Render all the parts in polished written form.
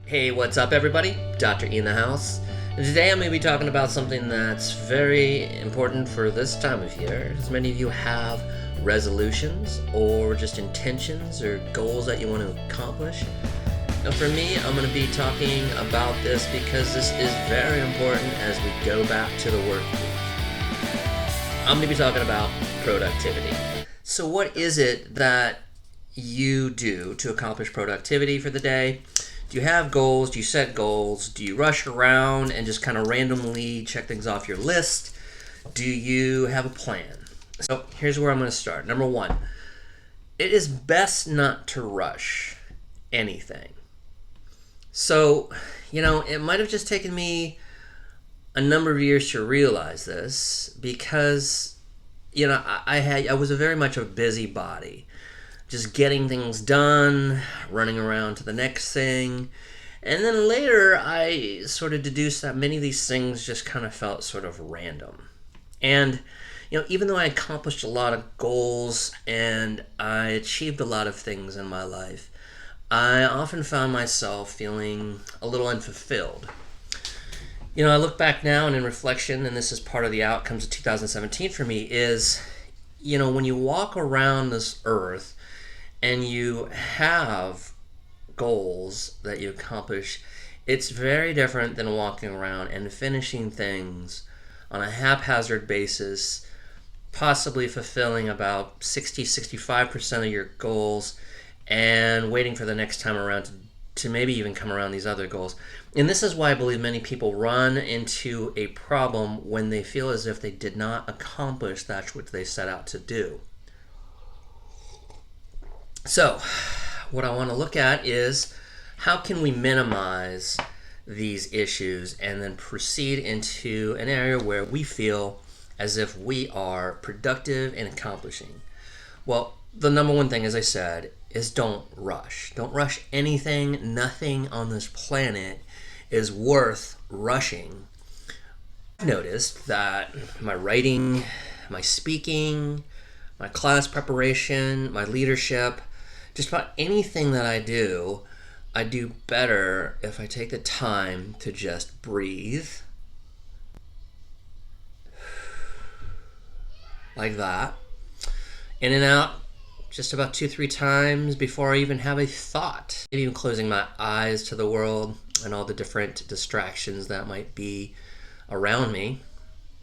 Hey, what's up, everybody? Dr. E in the house. And today I'm going to be talking about something that's very important for this time of year. As many of you have resolutions or just intentions or goals that you want to accomplish. Now, for me, I'm going to be talking about this because this is very important as we go back to the work week. I'm going to be talking about productivity. So, what is it that you do to accomplish productivity for the day? Do you have goals? Do you set goals? Do you rush around and just kind of randomly check things off your list? Do you have a plan? So here's where I'm going to start. Number one, it is best not to rush anything. So, it might have just taken me a number of years to realize this because, I was very much a busybody. Just getting things done, running around to the next thing. And then later, I sort of deduced that many of these things just kind of felt sort of random. And, even though I accomplished a lot of goals and I achieved a lot of things in my life, I often found myself feeling a little unfulfilled. I look back now and in reflection, and this is part of the outcomes of 2017 for me, is, when you walk around this earth, and you have goals that you accomplish, it's very different than walking around and finishing things on a haphazard basis, possibly fulfilling about 60-65% of your goals and waiting for the next time around to maybe even come around these other goals. And this is why I believe many people run into a problem when they feel as if they did not accomplish that which they set out to do. So, what I want to look at is how can we minimize these issues and then proceed into an area where we feel as if we are productive and accomplishing. Well, the number one thing, as I said, is don't rush. Don't rush anything. Nothing on this planet is worth rushing. I've noticed that my writing, my speaking, my class preparation, my leadership, just about anything that I do better if I take the time to just breathe. Like that. In and out just about 2-3 times before I even have a thought. Even closing my eyes to the world and all the different distractions that might be around me.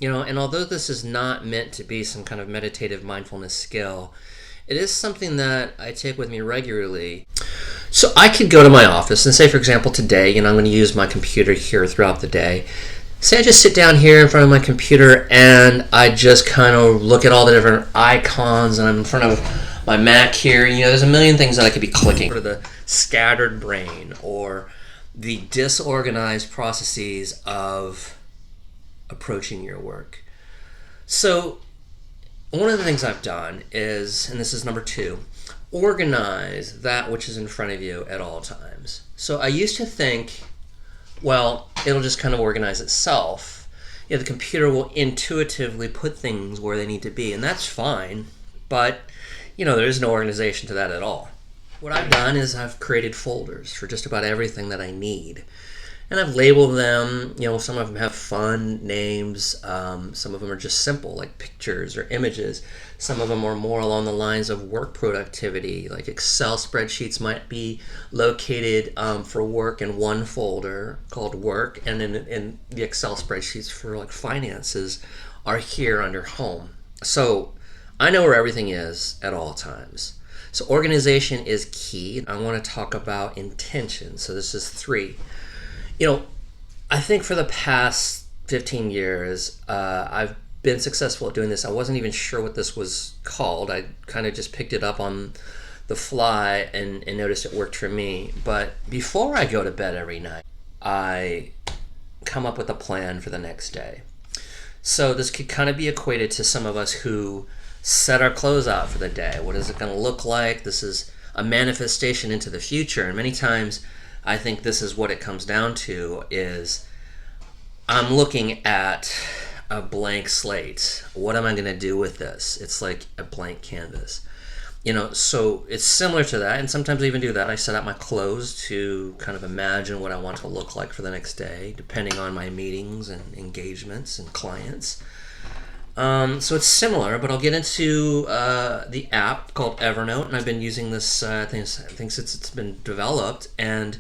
And although this is not meant to be some kind of meditative mindfulness skill, it is something that I take with me regularly. So I could go to my office and say, for example, today, I'm going to use my computer here throughout the day. Say I just sit down here in front of my computer and I just kind of look at all the different icons and I'm in front of my Mac here. There's a million things that I could be clicking. For the scattered brain or the disorganized processes of approaching your work. So one of the things I've done is, and this is number 2, organize that which is in front of you at all times. So I used to think, well, it'll just kind of organize itself. The computer will intuitively put things where they need to be, and that's fine, but, there is no organization to that at all. What I've done is I've created folders for just about everything that I need. And I've labeled them, some of them have fun names, some of them are just simple, like pictures or images. Some of them are more along the lines of work productivity, like Excel spreadsheets might be located for work in one folder called work, and then in the Excel spreadsheets for like finances are here under home. So I know where everything is at all times. So organization is key. I want to talk about intention. So this is 3. I think for the past 15 years, I've been successful at doing this. I wasn't even sure what this was called. I kind of just picked it up on the fly and noticed it worked for me. But before I go to bed every night, I come up with a plan for the next day. So this could kind of be equated to some of us who set our clothes out for the day. What is it going to look like? This is a manifestation into the future. And many times, I think this is what it comes down to is I'm looking at a blank slate. What am I going to do with this? It's like a blank canvas. So it's similar to that, and sometimes I even do that. I set out my clothes to kind of imagine what I want to look like for the next day, depending on my meetings and engagements and clients. So it's similar, but I'll get into the app called Evernote, and I've been using this I think since it's been developed, and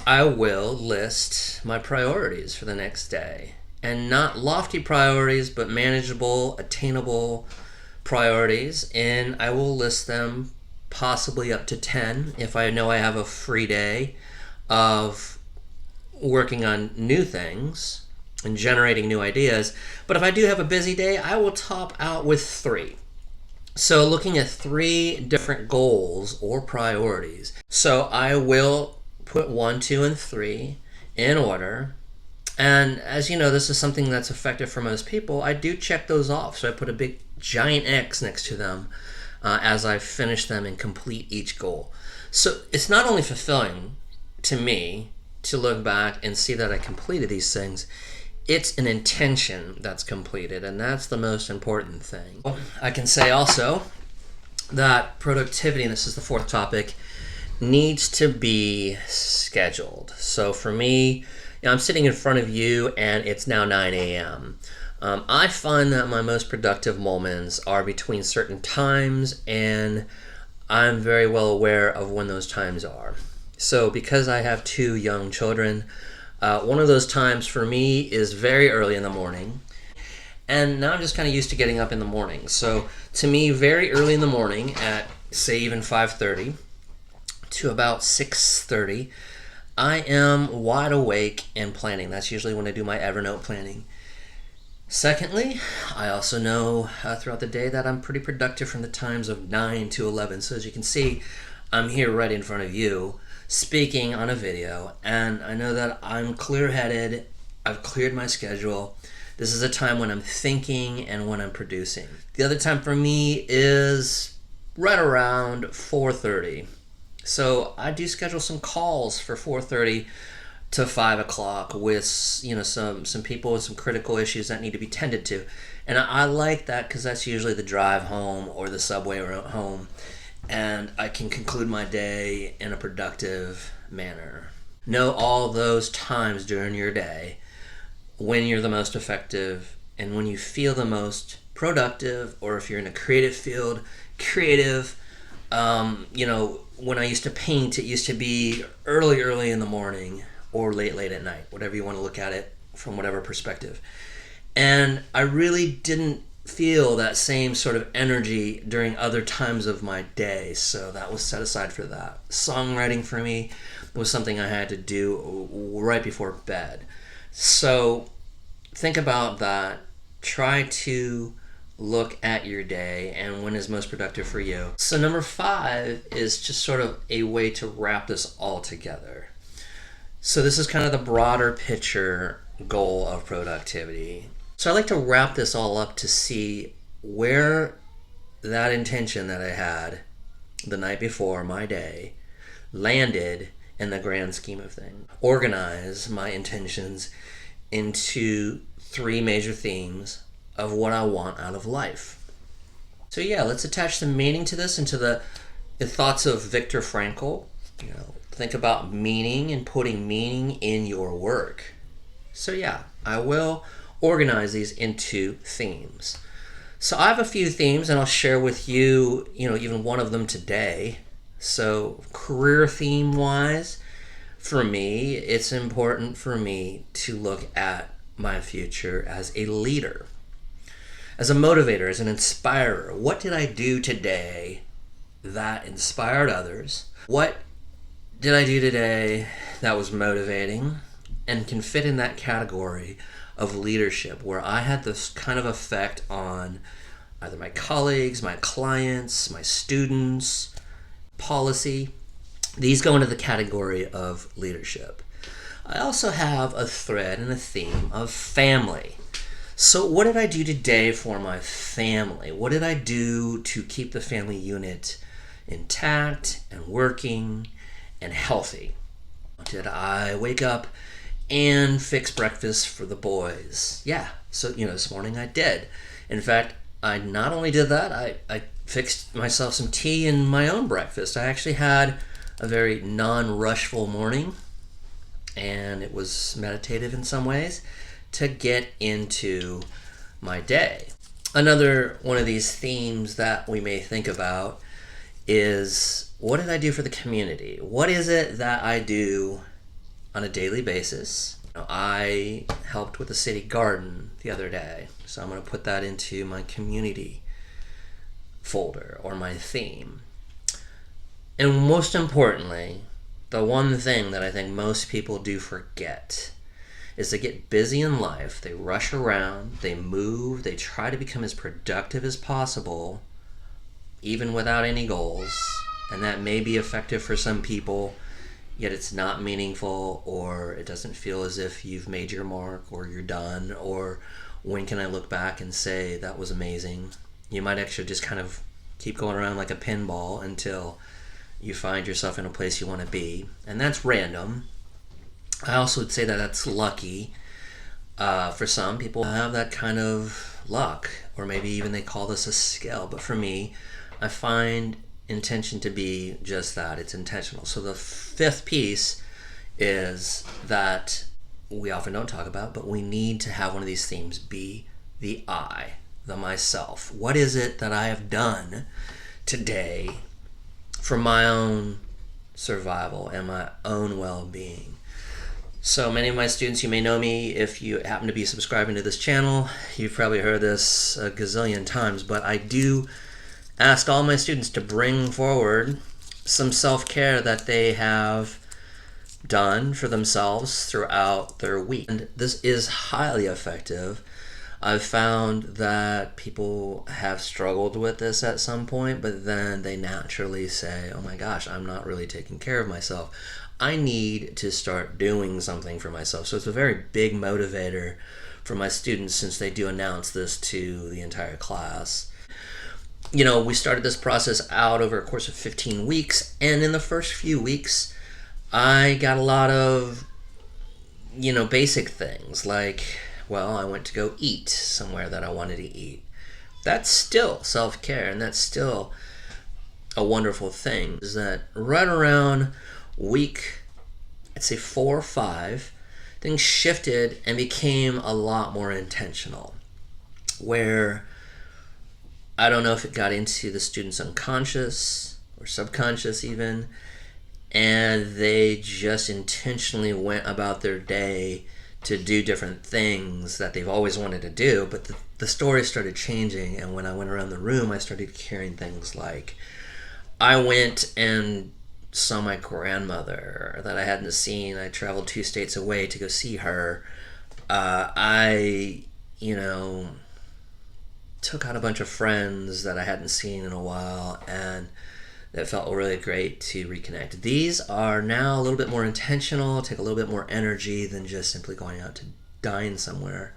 I will list my priorities for the next day. And not lofty priorities, but manageable, attainable priorities. And I will list them possibly up to 10 if I know I have a free day of working on new things and generating new ideas. But if I do have a busy day, I will top out with 3. So looking at 3 different goals or priorities. So I will put 1, 2, and 3 in order. And as you know, this is something that's effective for most people. I do check those off. So I put a big giant X next to them as I finish them and complete each goal. So it's not only fulfilling to me to look back and see that I completed these things, it's an intention that's completed, and that's the most important thing. I can say also that productivity, and this is the 4th topic, needs to be scheduled. So for me, I'm sitting in front of you and it's now 9 a.m. I find that my most productive moments are between certain times, and I'm very well aware of when those times are. So because I have 2 young children, one of those times for me is very early in the morning. And now I'm just kind of used to getting up in the morning. So to me, very early in the morning at, say, even 5:30 to about 6:30, I am wide awake and planning. That's usually when I do my Evernote planning. Secondly, I also know throughout the day that I'm pretty productive from the times of 9 to 11. So as you can see, I'm here right in front of you speaking on a video, and I know that I'm clear-headed. I've cleared my schedule. This is a time when I'm thinking and when I'm producing. The other time for me is right around 4:30. So I do schedule some calls for 4:30 to 5 o'clock with some people with some critical issues that need to be tended to. And I like that because that's usually the drive home or the subway home, and I can conclude my day in a productive manner. Know all those times during your day when you're the most effective and when you feel the most productive, or if you're in a creative field, creative. When I used to paint, it used to be early in the morning or late at night, whatever you want to look at it from whatever perspective. And I really didn't feel that same sort of energy during other times of my day, so that was set aside for that. Songwriting for me was something I had to do right before bed. So think about that. Try to look at your day and when is most productive for you. So number 5 is just sort of a way to wrap this all together. So this is kind of the broader picture goal of productivity. So I like to wrap this all up to see where that intention that I had the night before my day landed in the grand scheme of things. Organize my intentions into 3 major themes of what I want out of life. So yeah, let's attach some meaning to this, into the thoughts of Viktor Frankl. Think about meaning and putting meaning in your work. So yeah, I will organize these into themes. So I have a few themes, and I'll share with you, even one of them today. So career theme wise, for me, it's important for me to look at my future as a leader, as a motivator, as an inspirer. What did I do today that inspired others? What did I do today that was motivating and can fit in that category of leadership, where I had this kind of effect on either my colleagues, my clients, my students, policy? These go into the category of leadership. I also have a thread and a theme of family. So what did I do today for my family? What did I do to keep the family unit intact and working and healthy? Did I wake up and fix breakfast for the boys? Yeah. So, this morning I did. In fact, I not only did that, I fixed myself some tea and my own breakfast. I actually had a very non-rushful morning, and it was meditative in some ways to get into my day. Another one of these themes that we may think about is, what did I do for the community? What is it that I do on a daily basis? I helped with the city garden the other day, so I'm going to put that into my community folder or my theme. And most importantly, the one thing that I think most people do forget is they get busy in life, they rush around, they move, they try to become as productive as possible, even without any goals, and that may be effective for some people, yet it's not meaningful, or it doesn't feel as if you've made your mark, or you're done, or when can I look back and say that was amazing. You might actually just kind of keep going around like a pinball until you find yourself in a place you want to be, and that's random. I also would say that that's lucky. For some people have that kind of luck, or maybe even they call this a skill, but for me, I find intention to be just that. It's intentional. So the fifth piece is that we often don't talk about, but we need to have one of these themes be the I, the myself. What is it that I have done today for my own survival and my own well-being? So many of my students, you may know me if you happen to be subscribing to this channel. You've probably heard this a gazillion times, but I do ask all my students to bring forward some self-care that they have done for themselves throughout their week. And this is highly effective. I've found that people have struggled with this at some point, but then they naturally say, oh my gosh, I'm not really taking care of myself. I need to start doing something for myself. So it's a very big motivator for my students, since they do announce this to the entire class. We started this process out over a course of 15 weeks, and in the first few weeks, I got a lot of, basic things like, well, I went to go eat somewhere that I wanted to eat. That's still self-care, and that's still a wonderful thing. Is that right around week, I'd say 4 or 5, things shifted and became a lot more intentional, where I don't know if it got into the students' unconscious or subconscious even, and they just intentionally went about their day to do different things that they've always wanted to do, but the story started changing, and when I went around the room, I started hearing things like, I went and saw my grandmother that I hadn't seen. I traveled 2 states away to go see her. I took out a bunch of friends that I hadn't seen in a while, and that felt really great to reconnect. These are now a little bit more intentional, take a little bit more energy than just simply going out to dine somewhere.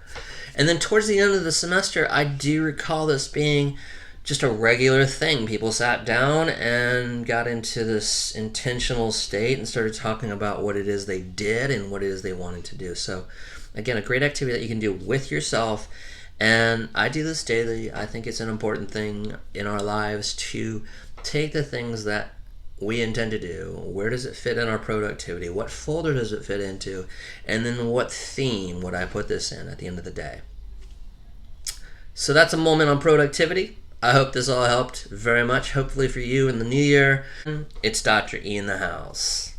And then towards the end of the semester, I do recall this being just a regular thing. People sat down and got into this intentional state and started talking about what it is they did and what it is they wanted to do. So again, a great activity that you can do with yourself. And I do this daily. I think it's an important thing in our lives to take the things that we intend to do. Where does it fit in our productivity? What folder does it fit into? And then what theme would I put this in at the end of the day? So that's a moment on productivity. I hope this all helped very much. Hopefully for you in the new year. It's Dr. E in the house.